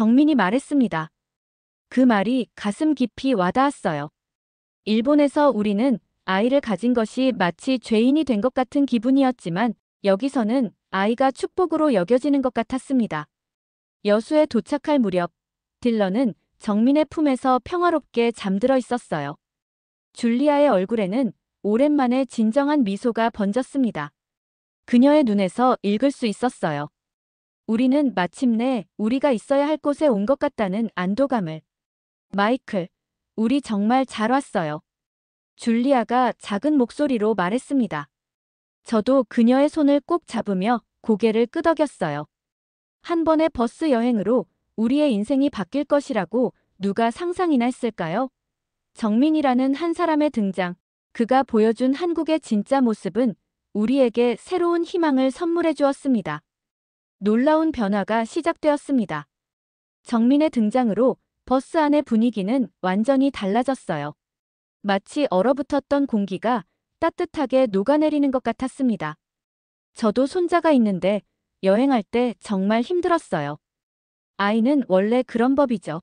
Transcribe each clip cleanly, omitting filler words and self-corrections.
정민이 말했습니다. 그 말이 가슴 깊이 와닿았어요. 일본에서 우리는 아이를 가진 것이 마치 죄인이 된 것 같은 기분이었지만 여기서는 아이가 축복으로 여겨지는 것 같았습니다. 여수에 도착할 무렵 딜런은 정민의 품에서 평화롭게 잠들어 있었어요. 줄리아의 얼굴에는 오랜만에 진정한 미소가 번졌습니다. 그녀의 눈에서 읽을 수 있었어요. 우리는 마침내 우리가 있어야 할 곳에 온 것 같다는 안도감을. 마이클, 우리 정말 잘 왔어요. 줄리아가 작은 목소리로 말했습니다. 저도 그녀의 손을 꼭 잡으며 고개를 끄덕였어요. 한 번의 버스 여행으로 우리의 인생이 바뀔 것이라고 누가 상상이나 했을까요? 정민이라는 한 사람의 등장, 그가 보여준 한국의 진짜 모습은 우리에게 새로운 희망을 선물해 주었습니다. 놀라운 변화가 시작되었습니다. 정민의 등장으로 버스 안의 분위기는 완전히 달라졌어요. 마치 얼어붙었던 공기가 따뜻하게 녹아내리는 것 같았습니다. 저도 손자가 있는데 여행할 때 정말 힘들었어요. 아이는 원래 그런 법이죠.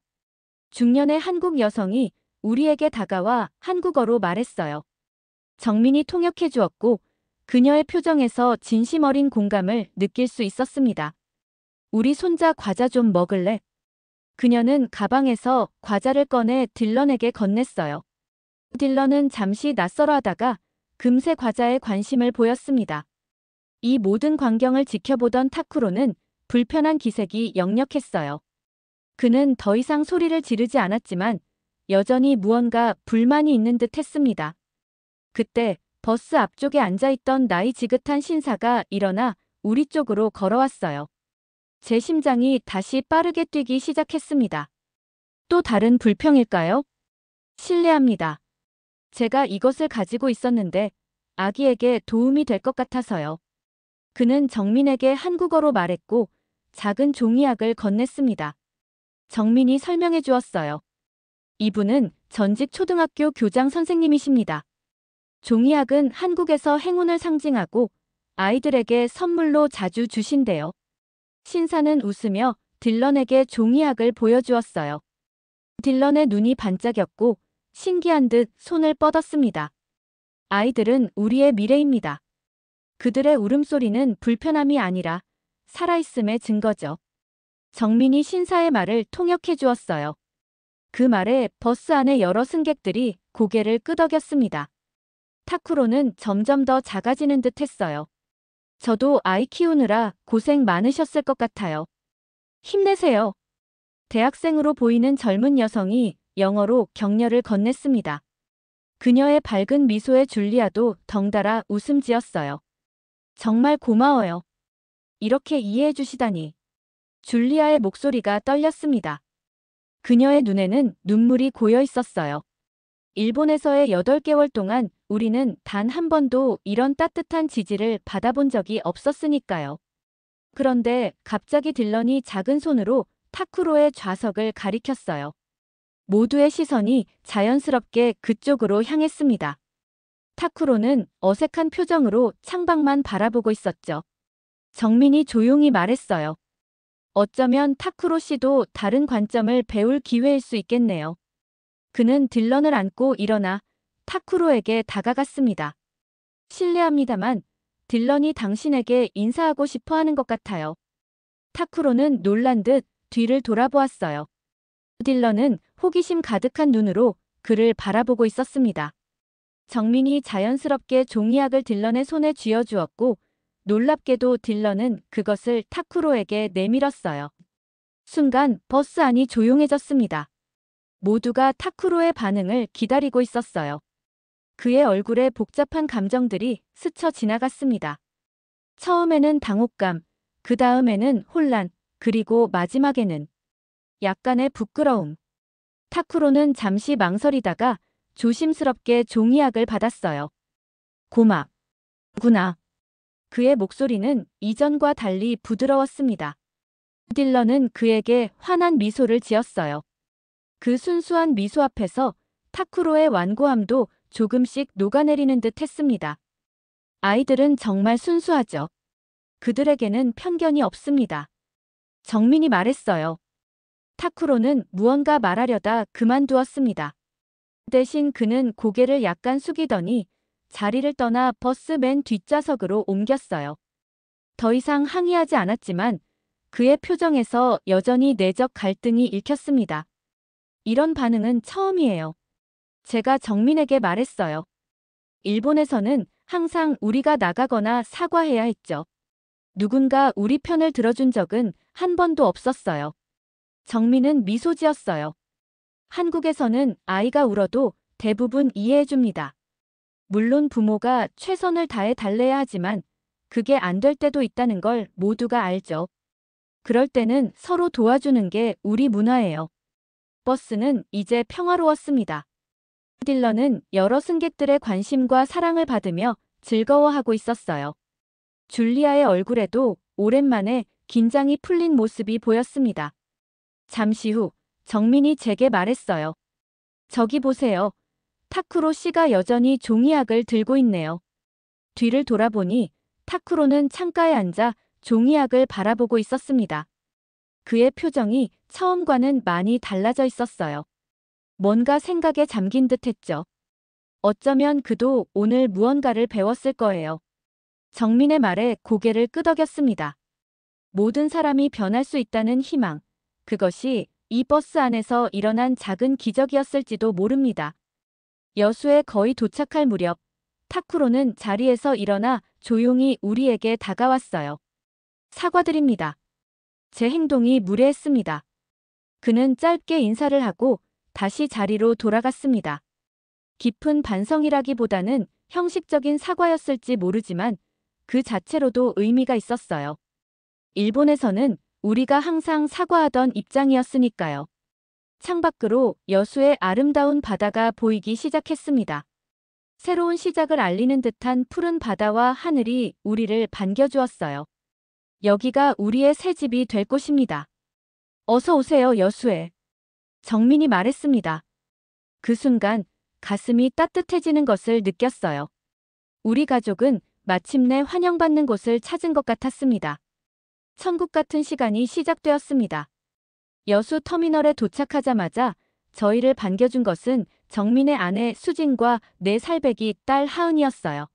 중년의 한국 여성이 우리에게 다가와 한국어로 말했어요. 정민이 통역해 주었고 그녀의 표정에서 진심 어린 공감을 느낄 수 있었습니다. 우리 손자 과자 좀 먹을래? 그녀는 가방에서 과자를 꺼내 딜런에게 건넸어요. 딜런은 잠시 낯설어하다가 금세 과자에 관심을 보였습니다. 이 모든 광경을 지켜보던 타쿠로는 불편한 기색이 역력했어요. 그는 더 이상 소리를 지르지 않았지만 여전히 무언가 불만이 있는 듯 했습니다. 그때 버스 앞쪽에 앉아있던 나이 지긋한 신사가 일어나 우리 쪽으로 걸어왔어요. 제 심장이 다시 빠르게 뛰기 시작했습니다. 또 다른 불평일까요? 실례합니다. 제가 이것을 가지고 있었는데 아기에게 도움이 될 것 같아서요. 그는 정민에게 한국어로 말했고 작은 종이약을 건넸습니다. 정민이 설명해 주었어요. 이분은 전직 초등학교 교장 선생님이십니다. 종이약은 한국에서 행운을 상징하고 아이들에게 선물로 자주 주신대요. 신사는 웃으며 딜런에게 종이약을 보여주었어요. 딜런의 눈이 반짝였고 신기한 듯 손을 뻗었습니다. 아이들은 우리의 미래입니다. 그들의 울음소리는 불편함이 아니라 살아있음의 증거죠. 정민이 신사의 말을 통역해 주었어요. 그 말에 버스 안의 여러 승객들이 고개를 끄덕였습니다. 타쿠로는 점점 더 작아지는 듯 했어요. 저도 아이 키우느라 고생 많으셨을 것 같아요. 힘내세요. 대학생으로 보이는 젊은 여성이 영어로 격려를 건넸습니다. 그녀의 밝은 미소에 줄리아도 덩달아 웃음 지었어요. 정말 고마워요. 이렇게 이해해 주시다니. 줄리아의 목소리가 떨렸습니다. 그녀의 눈에는 눈물이 고여 있었어요. 일본에서의 8개월 동안 우리는 단 한 번도 이런 따뜻한 지지를 받아본 적이 없었으니까요. 그런데 갑자기 딜런이 작은 손으로 타쿠로의 좌석을 가리켰어요. 모두의 시선이 자연스럽게 그쪽으로 향했습니다. 타쿠로는 어색한 표정으로 창밖만 바라보고 있었죠. 정민이 조용히 말했어요. 어쩌면 타쿠로 씨도 다른 관점을 배울 기회일 수 있겠네요. 그는 딜런을 안고 일어나 타쿠로에게 다가갔습니다. 실례합니다만 딜런이 당신에게 인사하고 싶어 하는 것 같아요. 타쿠로는 놀란 듯 뒤를 돌아보았어요. 딜런은 호기심 가득한 눈으로 그를 바라보고 있었습니다. 정민이 자연스럽게 종이약을 딜런의 손에 쥐어주었고 놀랍게도 딜런은 그것을 타쿠로에게 내밀었어요. 순간 버스 안이 조용해졌습니다. 모두가 타쿠로의 반응을 기다리고 있었어요. 그의 얼굴에 복잡한 감정들이 스쳐 지나갔습니다. 처음에는 당혹감, 그 다음에는 혼란, 그리고 마지막에는 약간의 부끄러움. 타쿠로는 잠시 망설이다가 조심스럽게 종이약을 받았어요. 고맙구나. 그의 목소리는 이전과 달리 부드러웠습니다. 딜런은 그에게 환한 미소를 지었어요. 그 순수한 미소 앞에서 타쿠로의 완고함도 조금씩 녹아내리는 듯 했습니다. 아이들은 정말 순수하죠. 그들에게는 편견이 없습니다. 정민이 말했어요. 타쿠로는 무언가 말하려다 그만두었습니다. 대신 그는 고개를 약간 숙이더니 자리를 떠나 버스 맨 뒷좌석으로 옮겼어요. 더 이상 항의하지 않았지만 그의 표정에서 여전히 내적 갈등이 읽혔습니다. 이런 반응은 처음이에요. 제가 정민에게 말했어요. 일본에서는 항상 우리가 나가거나 사과해야 했죠. 누군가 우리 편을 들어준 적은 한 번도 없었어요. 정민은 미소 지었어요. 한국에서는 아이가 울어도 대부분 이해해줍니다. 물론 부모가 최선을 다해 달래야 하지만 그게 안 될 때도 있다는 걸 모두가 알죠. 그럴 때는 서로 도와주는 게 우리 문화예요. 버스는 이제 평화로웠습니다. 딜런은 여러 승객들의 관심과 사랑을 받으며 즐거워하고 있었어요. 줄리아의 얼굴에도 오랜만에 긴장이 풀린 모습이 보였습니다. 잠시 후 정민이 제게 말했어요. 저기 보세요. 타쿠로 씨가 여전히 종이약을 들고 있네요. 뒤를 돌아보니 타쿠로는 창가에 앉아 종이약을 바라보고 있었습니다. 그의 표정이 처음과는 많이 달라져 있었어요. 뭔가 생각에 잠긴 듯 했죠. 어쩌면 그도 오늘 무언가를 배웠을 거예요. 정민의 말에 고개를 끄덕였습니다. 모든 사람이 변할 수 있다는 희망. 그것이 이 버스 안에서 일어난 작은 기적이었을지도 모릅니다. 여수에 거의 도착할 무렵 타쿠로는 자리에서 일어나 조용히 우리에게 다가왔어요. 사과드립니다. 제 행동이 무례했습니다. 그는 짧게 인사를 하고 다시 자리로 돌아갔습니다. 깊은 반성이라기보다는 형식적인 사과였을지 모르지만 그 자체로도 의미가 있었어요. 일본에서는 우리가 항상 사과하던 입장이었으니까요. 창밖으로 여수의 아름다운 바다가 보이기 시작했습니다. 새로운 시작을 알리는 듯한 푸른 바다와 하늘이 우리를 반겨주었어요. 여기가 우리의 새 집이 될 곳입니다. 어서 오세요, 여수에. 정민이 말했습니다. 그 순간 가슴이 따뜻해지는 것을 느꼈어요. 우리 가족은 마침내 환영받는 곳을 찾은 것 같았습니다. 천국 같은 시간이 시작되었습니다. 여수 터미널에 도착하자마자 저희를 반겨준 것은 정민의 아내 수진과 4살배기 딸 하은이였어요.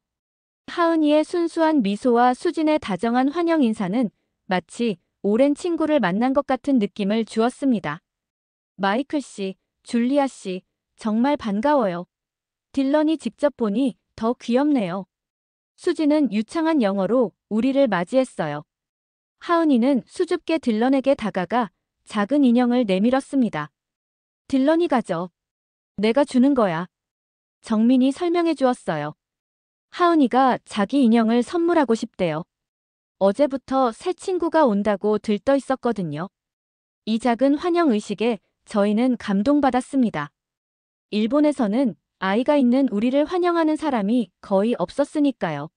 하은이의 순수한 미소와 수진의 다정한 환영 인사는 마치 오랜 친구를 만난 것 같은 느낌을 주었습니다. 마이클 씨, 줄리아 씨, 정말 반가워요. 딜런이 직접 보니 더 귀엽네요. 수진은 유창한 영어로 우리를 맞이했어요. 하은이는 수줍게 딜런에게 다가가 작은 인형을 내밀었습니다. 딜런이 가져. 내가 주는 거야. 정민이 설명해 주었어요. 하은이가 자기 인형을 선물하고 싶대요. 어제부터 새 친구가 온다고 들떠 있었거든요. 이 작은 환영 의식에 저희는 감동받았습니다. 일본에서는 아이가 있는 우리를 환영하는 사람이 거의 없었으니까요.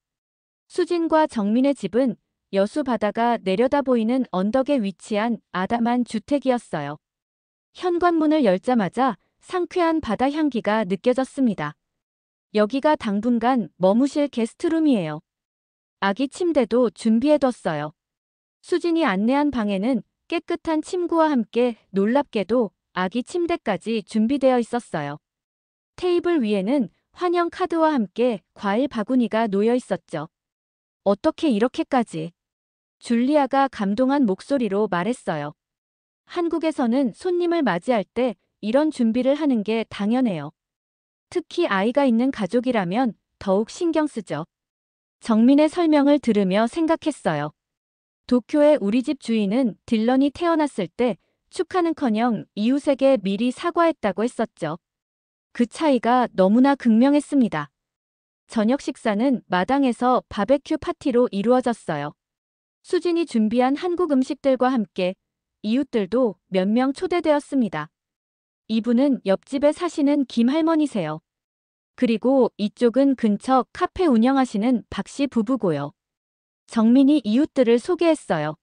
수진과 정민의 집은 여수 바다가 내려다 보이는 언덕에 위치한 아담한 주택이었어요. 현관문을 열자마자 상쾌한 바다 향기가 느껴졌습니다. 여기가 당분간 머무실 게스트룸이에요. 아기 침대도 준비해뒀어요. 수진이 안내한 방에는 깨끗한 침구와 함께 놀랍게도 아기 침대까지 준비되어 있었어요. 테이블 위에는 환영 카드와 함께 과일 바구니가 놓여 있었죠. 어떻게 이렇게까지? 줄리아가 감동한 목소리로 말했어요. 한국에서는 손님을 맞이할 때 이런 준비를 하는 게 당연해요. 특히 아이가 있는 가족이라면 더욱 신경 쓰죠. 정민의 설명을 들으며 생각했어요. 도쿄의 우리 집 주인은 딜런이 태어났을 때 축하는커녕 이웃에게 미리 사과했다고 했었죠. 그 차이가 너무나 극명했습니다. 저녁 식사는 마당에서 바베큐 파티로 이루어졌어요. 수진이 준비한 한국 음식들과 함께 이웃들도 몇 명 초대되었습니다. 이분은 옆집에 사시는 김 할머니세요. 그리고 이쪽은 근처 카페 운영하시는 박씨 부부고요. 정민이 이웃들을 소개했어요.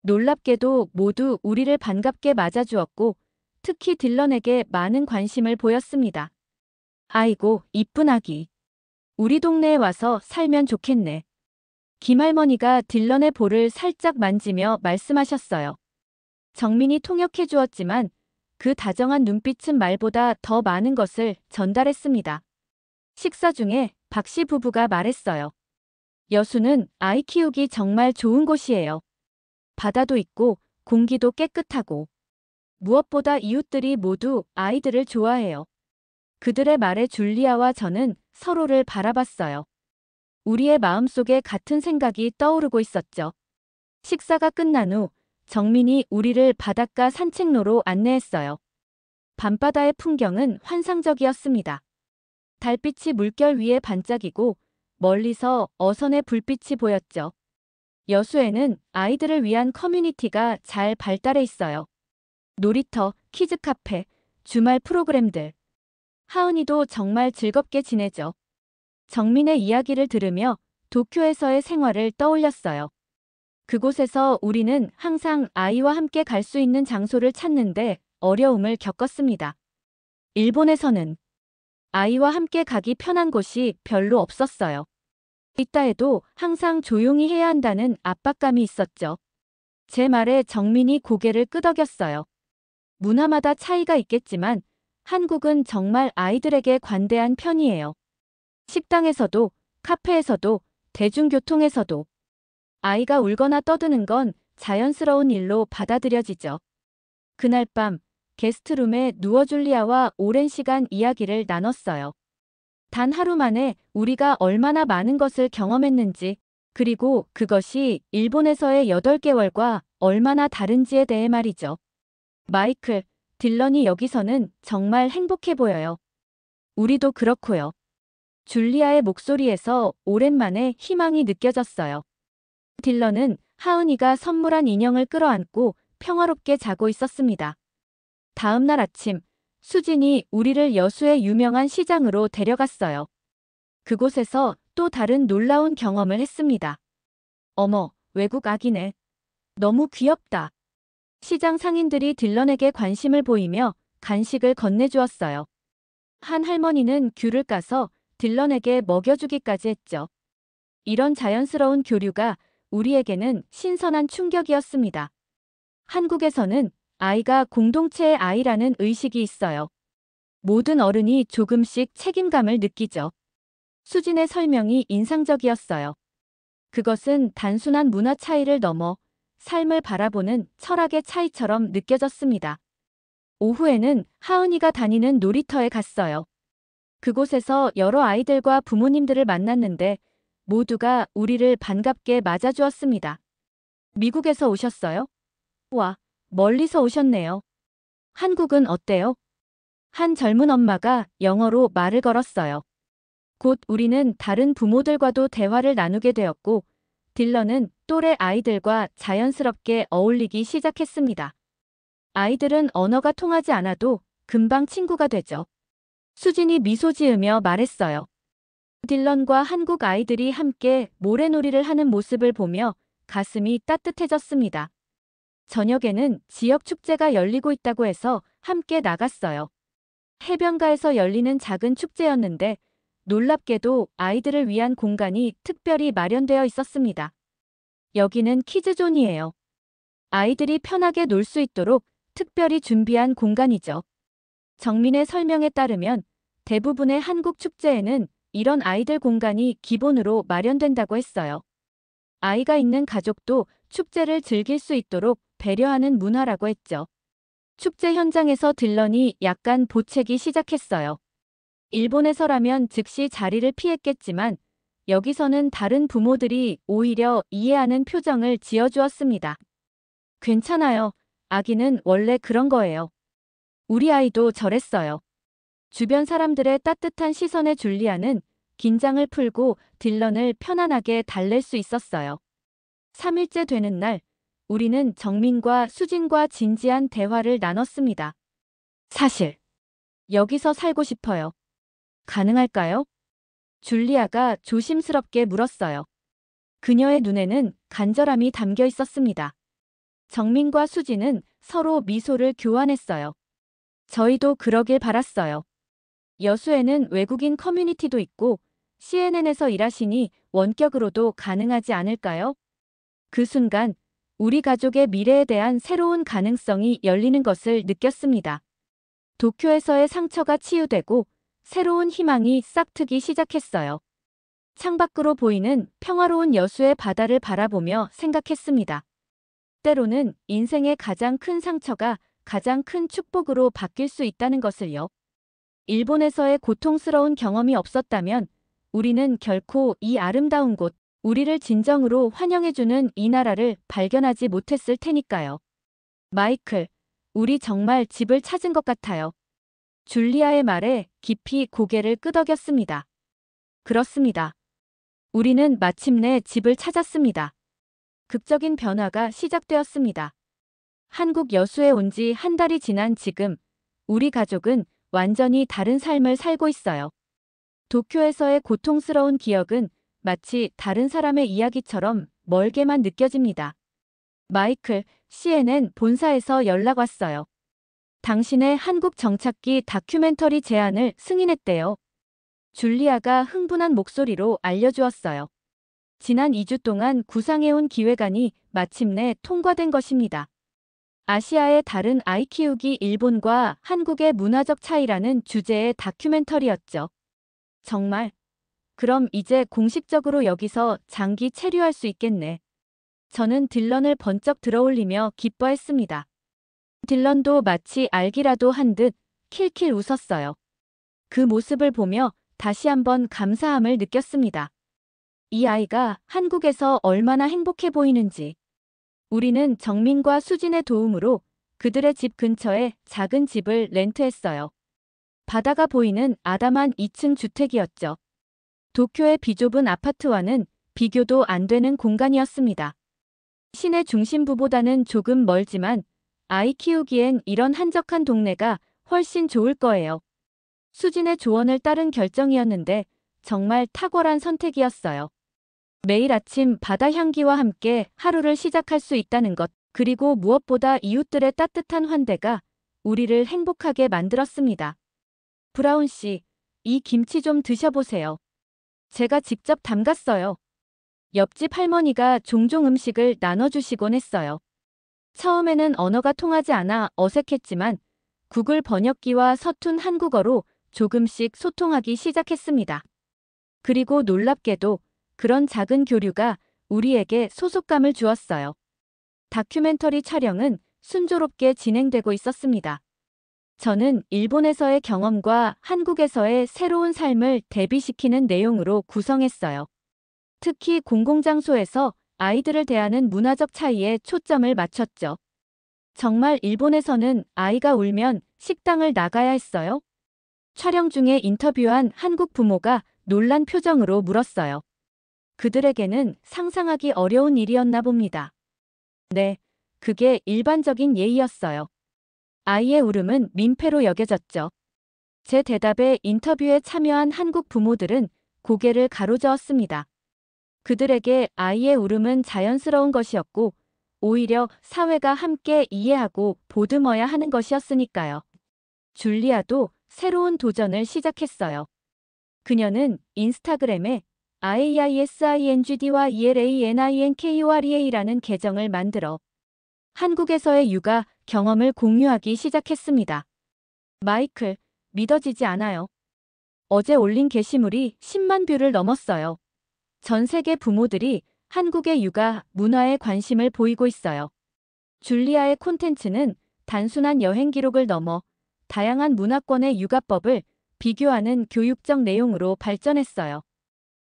놀랍게도 모두 우리를 반갑게 맞아주었고 특히 딜런에게 많은 관심을 보였습니다. 아이고, 이쁜 아기. 우리 동네에 와서 살면 좋겠네. 김할머니가 딜런의 볼을 살짝 만지며 말씀하셨어요. 정민이 통역해 주었지만 그 다정한 눈빛은 말보다 더 많은 것을 전달했습니다. 식사 중에 박 씨 부부가 말했어요. 여수는 아이 키우기 정말 좋은 곳이에요. 바다도 있고 공기도 깨끗하고 무엇보다 이웃들이 모두 아이들을 좋아해요. 그들의 말에 줄리아와 저는 서로를 바라봤어요. 우리의 마음속에 같은 생각이 떠오르고 있었죠. 식사가 끝난 후 정민이 우리를 바닷가 산책로로 안내했어요. 밤바다의 풍경은 환상적이었습니다. 달빛이 물결 위에 반짝이고 멀리서 어선의 불빛이 보였죠. 여수에는 아이들을 위한 커뮤니티가 잘 발달해 있어요. 놀이터, 키즈 카페, 주말 프로그램들. 하은이도 정말 즐겁게 지내죠. 정민의 이야기를 들으며 도쿄에서의 생활을 떠올렸어요. 그곳에서 우리는 항상 아이와 함께 갈 수 있는 장소를 찾는데 어려움을 겪었습니다. 일본에서는 아이와 함께 가기 편한 곳이 별로 없었어요. 있다 해도 항상 조용히 해야 한다는 압박감이 있었죠. 제 말에 정민이 고개를 끄덕였어요. 문화마다 차이가 있겠지만 한국은 정말 아이들에게 관대한 편이에요. 식당에서도, 카페에서도, 대중교통에서도 아이가 울거나 떠드는 건 자연스러운 일로 받아들여지죠. 그날 밤 게스트룸에 누워 줄리아와 오랜 시간 이야기를 나눴어요. 단 하루 만에 우리가 얼마나 많은 것을 경험했는지, 그리고 그것이 일본에서의 8개월과 얼마나 다른지에 대해 말이죠. 마이클, 딜런이 여기서는 정말 행복해 보여요. 우리도 그렇고요. 줄리아의 목소리에서 오랜만에 희망이 느껴졌어요. 딜런은 하은이가 선물한 인형을 끌어안고 평화롭게 자고 있었습니다. 다음 날 아침, 수진이 우리를 여수의 유명한 시장으로 데려갔어요. 그곳에서 또 다른 놀라운 경험을 했습니다. 어머, 외국 아기네. 너무 귀엽다. 시장 상인들이 딜런에게 관심을 보이며 간식을 건네주었어요. 한 할머니는 귤을 까서 딜런에게 먹여주기까지 했죠. 이런 자연스러운 교류가 우리에게는 신선한 충격이었습니다. 한국에서는 아이가 공동체의 아이라는 의식이 있어요. 모든 어른이 조금씩 책임감을 느끼죠. 수진의 설명이 인상적이었어요. 그것은 단순한 문화 차이를 넘어 삶을 바라보는 철학의 차이처럼 느껴졌습니다. 오후에는 하은이가 다니는 놀이터에 갔어요. 그곳에서 여러 아이들과 부모님들을 만났는데 모두가 우리를 반갑게 맞아주었습니다. 미국에서 오셨어요? 와, 멀리서 오셨네요. 한국은 어때요? 한 젊은 엄마가 영어로 말을 걸었어요. 곧 우리는 다른 부모들과도 대화를 나누게 되었고, 딜런은 또래 아이들과 자연스럽게 어울리기 시작했습니다. 아이들은 언어가 통하지 않아도 금방 친구가 되죠. 수진이 미소 지으며 말했어요. 딜런과 한국 아이들이 함께 모래놀이를 하는 모습을 보며 가슴이 따뜻해졌습니다. 저녁에는 지역 축제가 열리고 있다고 해서 함께 나갔어요. 해변가에서 열리는 작은 축제였는데 놀랍게도 아이들을 위한 공간이 특별히 마련되어 있었습니다. 여기는 키즈존이에요. 아이들이 편하게 놀 수 있도록 특별히 준비한 공간이죠. 정민의 설명에 따르면 대부분의 한국 축제에는 이런 아이들 공간이 기본으로 마련된다고 했어요. 아이가 있는 가족도 축제를 즐길 수 있도록 배려하는 문화라고 했죠. 축제 현장에서 딜런이 약간 보채기 시작했어요. 일본에서라면 즉시 자리를 피했겠지만 여기서는 다른 부모들이 오히려 이해하는 표정을 지어주었습니다. 괜찮아요. 아기는 원래 그런 거예요. 우리 아이도 저랬어요. 주변 사람들의 따뜻한 시선에 줄리아는 긴장을 풀고 딜런을 편안하게 달랠 수 있었어요. 3일째 되는 날, 우리는 정민과 수진과 진지한 대화를 나눴습니다. 사실, 여기서 살고 싶어요. 가능할까요? 줄리아가 조심스럽게 물었어요. 그녀의 눈에는 간절함이 담겨 있었습니다. 정민과 수진은 서로 미소를 교환했어요. 저희도 그러길 바랐어요. 여수에는 외국인 커뮤니티도 있고 CNN에서 일하시니 원격으로도 가능하지 않을까요? 그 순간 우리 가족의 미래에 대한 새로운 가능성이 열리는 것을 느꼈습니다. 도쿄에서의 상처가 치유되고 새로운 희망이 싹트기 시작했어요. 창밖으로 보이는 평화로운 여수의 바다를 바라보며 생각했습니다. 때로는 인생의 가장 큰 상처가 가장 큰 축복으로 바뀔 수 있다는 것을요. 일본에서의 고통스러운 경험이 없었다면 우리는 결코 이 아름다운 곳, 우리를 진정으로 환영해주는 이 나라를 발견하지 못했을 테니까요. 마이클, 우리 정말 집을 찾은 것 같아요. 줄리아의 말에 깊이 고개를 끄덕였습니다. 그렇습니다. 우리는 마침내 집을 찾았습니다. 극적인 변화가 시작되었습니다. 한국 여수에 온 지 한 달이 지난 지금, 우리 가족은 완전히 다른 삶을 살고 있어요. 도쿄에서의 고통스러운 기억은 마치 다른 사람의 이야기처럼 멀게만 느껴집니다. 마이클, CNN 본사에서 연락 왔어요. 당신의 한국 정착기 다큐멘터리 제안을 승인했대요. 줄리아가 흥분한 목소리로 알려주었어요. 지난 2주 동안 구상해온 기획안이 마침내 통과된 것입니다. 아시아의 다른 아이 키우기 일본과 한국의 문화적 차이라는 주제의 다큐멘터리였죠. 정말? 그럼 이제 공식적으로 여기서 장기 체류할 수 있겠네. 저는 딜런을 번쩍 들어올리며 기뻐했습니다. 딜런도 마치 알기라도 한 듯 킬킬 웃었어요. 그 모습을 보며 다시 한번 감사함을 느꼈습니다. 이 아이가 한국에서 얼마나 행복해 보이는지. 우리는 정민과 수진의 도움으로 그들의 집 근처에 작은 집을 렌트했어요. 바다가 보이는 아담한 2층 주택이었죠. 도쿄의 비좁은 아파트와는 비교도 안 되는 공간이었습니다. 시내 중심부보다는 조금 멀지만 아이 키우기엔 이런 한적한 동네가 훨씬 좋을 거예요. 수진의 조언을 따른 결정이었는데 정말 탁월한 선택이었어요. 매일 아침 바다 향기와 함께 하루를 시작할 수 있다는 것, 그리고 무엇보다 이웃들의 따뜻한 환대가 우리를 행복하게 만들었습니다. 브라운 씨, 이 김치 좀 드셔보세요. 제가 직접 담갔어요. 옆집 할머니가 종종 음식을 나눠주시곤 했어요. 처음에는 언어가 통하지 않아 어색했지만 구글 번역기와 서툰 한국어로 조금씩 소통하기 시작했습니다. 그리고 놀랍게도 그런 작은 교류가 우리에게 소속감을 주었어요. 다큐멘터리 촬영은 순조롭게 진행되고 있었습니다. 저는 일본에서의 경험과 한국에서의 새로운 삶을 대비시키는 내용으로 구성했어요. 특히 공공장소에서 아이들을 대하는 문화적 차이에 초점을 맞췄죠. 정말 일본에서는 아이가 울면 식당을 나가야 했어요? 촬영 중에 인터뷰한 한국 부모가 놀란 표정으로 물었어요. 그들에게는 상상하기 어려운 일이었나 봅니다. 네, 그게 일반적인 예의였어요. 아이의 울음은 민폐로 여겨졌죠. 제 대답에 인터뷰에 참여한 한국 부모들은 고개를 가로저었습니다. 그들에게 아이의 울음은 자연스러운 것이었고 오히려 사회가 함께 이해하고 보듬어야 하는 것이었으니까요. 줄리아도 새로운 도전을 시작했어요. 그녀는 인스타그램에 AISINGD와 ELANINKOREA라는 계정을 만들어 한국에서의 육아 경험을 공유하기 시작했습니다. 마이클, 믿어지지 않아요. 어제 올린 게시물이 10만 뷰를 넘었어요. 전 세계 부모들이 한국의 육아 문화에 관심을 보이고 있어요. 줄리아의 콘텐츠는 단순한 여행 기록을 넘어 다양한 문화권의 육아법을 비교하는 교육적 내용으로 발전했어요.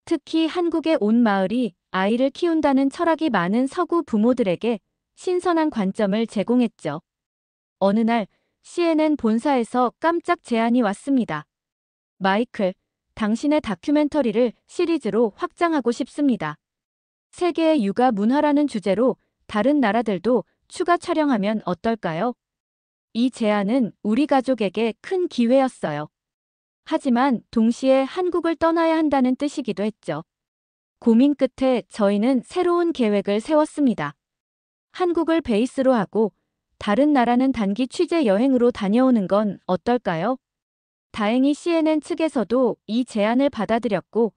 특히 한국의 온 마을이 아이를 키운다는 철학이 많은 서구 부모들에게 신선한 관점을 제공했죠. 어느 날 CNN 본사에서 깜짝 제안이 왔습니다. 마이클, 당신의 다큐멘터리를 시리즈로 확장하고 싶습니다. 세계의 육아 문화라는 주제로 다른 나라들도 추가 촬영하면 어떨까요? 이 제안은 우리 가족에게 큰 기회였어요. 하지만 동시에 한국을 떠나야 한다는 뜻이기도 했죠. 고민 끝에 저희는 새로운 계획을 세웠습니다. 한국을 베이스로 하고 다른 나라는 단기 취재 여행으로 다녀오는 건 어떨까요? 다행히 CNN 측에서도 이 제안을 받아들였고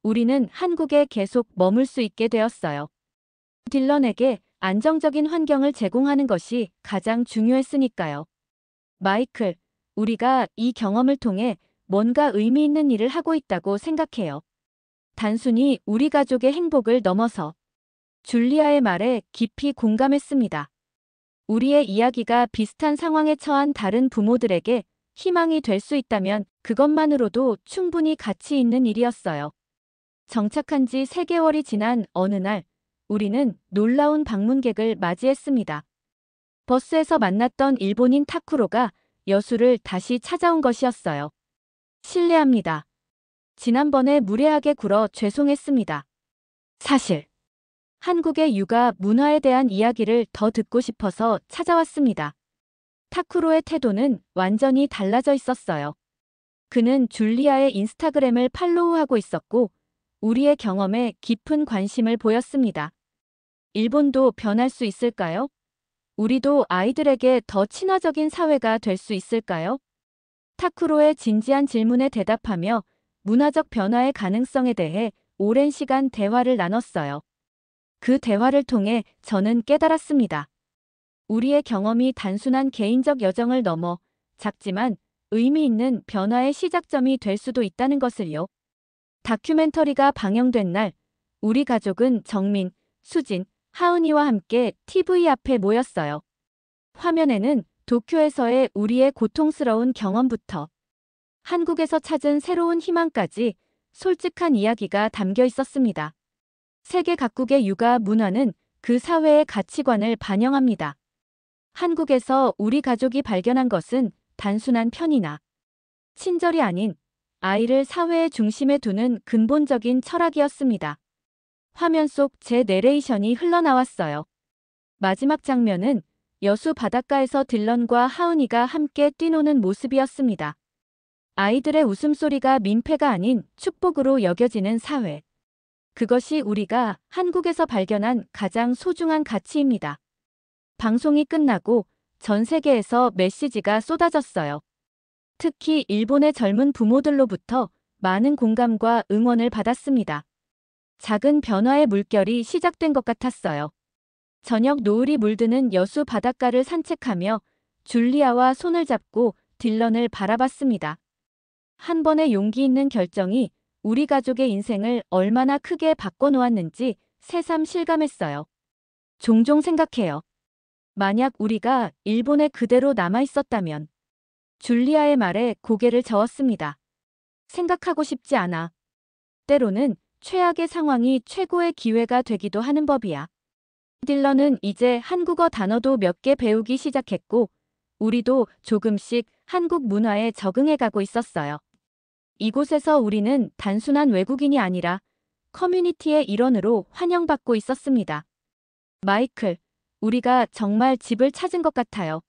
우리는 한국에 계속 머물 수 있게 되었어요. 딜런에게 안정적인 환경을 제공하는 것이 가장 중요했으니까요. 마이클, 우리가 이 경험을 통해 뭔가 의미 있는 일을 하고 있다고 생각해요. 단순히 우리 가족의 행복을 넘어서 줄리아의 말에 깊이 공감했습니다. 우리의 이야기가 비슷한 상황에 처한 다른 부모들에게 희망이 될 수 있다면 그것만으로도 충분히 가치 있는 일이었어요. 정착한 지 3개월이 지난 어느 날, 우리는 놀라운 방문객을 맞이했습니다. 버스에서 만났던 일본인 타쿠로가 여수를 다시 찾아온 것이었어요. 실례합니다. 지난번에 무례하게 굴어 죄송했습니다. 사실 한국의 육아 문화에 대한 이야기를 더 듣고 싶어서 찾아왔습니다. 타쿠로의 태도는 완전히 달라져 있었어요. 그는 줄리아의 인스타그램을 팔로우하고 있었고 우리의 경험에 깊은 관심을 보였습니다. 일본도 변할 수 있을까요? 우리도 아이들에게 더 친화적인 사회가 될 수 있을까요? 타쿠로의 진지한 질문에 대답하며 문화적 변화의 가능성에 대해 오랜 시간 대화를 나눴어요. 그 대화를 통해 저는 깨달았습니다. 우리의 경험이 단순한 개인적 여정을 넘어 작지만 의미 있는 변화의 시작점이 될 수도 있다는 것을요. 다큐멘터리가 방영된 날, 우리 가족은 정민, 수진, 하은이와 함께 TV 앞에 모였어요. 화면에는 도쿄에서의 우리의 고통스러운 경험부터 한국에서 찾은 새로운 희망까지 솔직한 이야기가 담겨 있었습니다. 세계 각국의 육아 문화는 그 사회의 가치관을 반영합니다. 한국에서 우리 가족이 발견한 것은 단순한 편이나 친절이 아닌 아이를 사회의 중심에 두는 근본적인 철학이었습니다. 화면 속 제 내레이션이 흘러나왔어요. 마지막 장면은 여수 바닷가에서 딜런과 하은이가 함께 뛰노는 모습이었습니다. 아이들의 웃음소리가 민폐가 아닌 축복으로 여겨지는 사회. 그것이 우리가 한국에서 발견한 가장 소중한 가치입니다. 방송이 끝나고 전 세계에서 메시지가 쏟아졌어요. 특히 일본의 젊은 부모들로부터 많은 공감과 응원을 받았습니다. 작은 변화의 물결이 시작된 것 같았어요. 저녁 노을이 물드는 여수 바닷가를 산책하며 줄리아와 손을 잡고 딜런을 바라봤습니다. 한 번의 용기 있는 결정이 우리 가족의 인생을 얼마나 크게 바꿔놓았는지 새삼 실감했어요. 종종 생각해요. 만약 우리가 일본에 그대로 남아있었다면. 줄리아의 말에 고개를 저었습니다. 생각하고 싶지 않아. 때로는 최악의 상황이 최고의 기회가 되기도 하는 법이야. 딜런은 이제 한국어 단어도 몇 개 배우기 시작했고, 우리도 조금씩 한국 문화에 적응해가고 있었어요. 이곳에서 우리는 단순한 외국인이 아니라 커뮤니티의 일원으로 환영받고 있었습니다. 마이클, 우리가 정말 집을 찾은 것 같아요.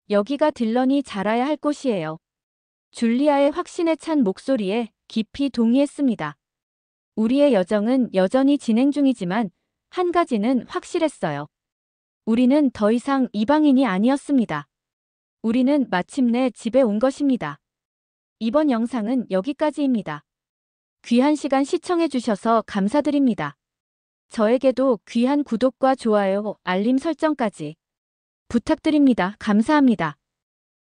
여기가 딜런이 자라야 할 곳이에요. 줄리아의 확신에 찬 목소리에 깊이 동의했습니다. 우리의 여정은 여전히 진행 중이지만 한 가지는 확실했어요. 우리는 더 이상 이방인이 아니었습니다. 우리는 마침내 집에 온 것입니다. 이번 영상은 여기까지입니다. 귀한 시간 시청해주셔서 감사드립니다. 저에게도 귀한 구독과 좋아요, 알림 설정까지 부탁드립니다. 감사합니다.